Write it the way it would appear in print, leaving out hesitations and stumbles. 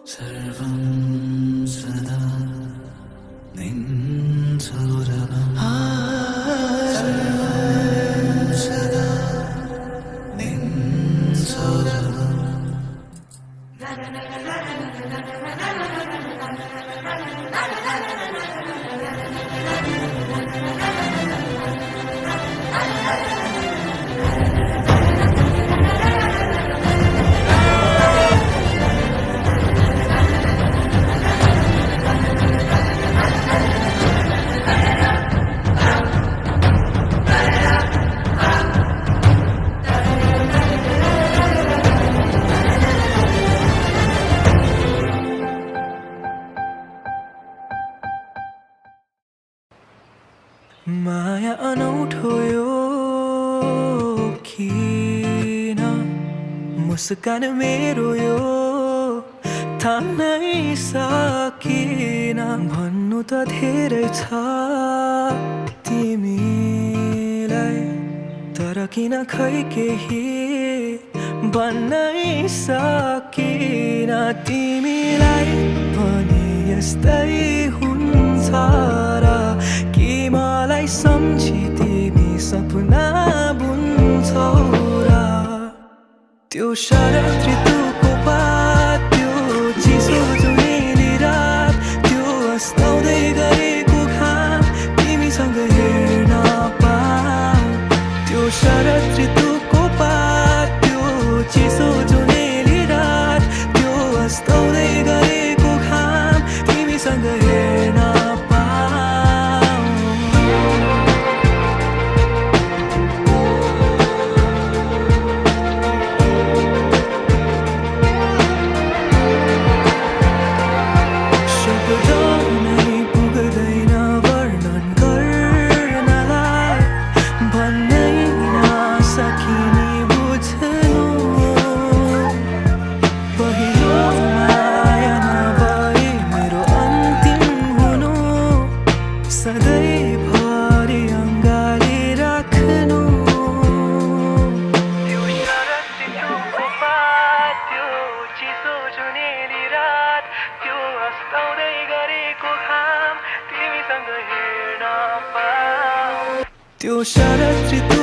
सर्वं सदा निन्सुरभम् सर्वं सदा निन्सुरभम् माया अनौठो यो किन मुस्कान मेरो यो थाम्नै सकिन भन्नु त धेरै छ तिमीलाई तर किन खै केही भन्नै सकिन तिमीलाई पनि यस्तै हुन्छ र कि मलाई सम्झी तिमी सपना बुन्छौ र त्यो शरद ऋतुको पात त्यो चिसो जुनेली रात त्यो अस्ताउँदै गरेको घाम तिमीसँग हेर्न पाऊँ त्यो शरद ऋतुको पात त्यो चिसो जुनेली रात त्यो अस्ताउँदै गरेको घाम तिमीसँग हेर्न त्यो शरद ऋतु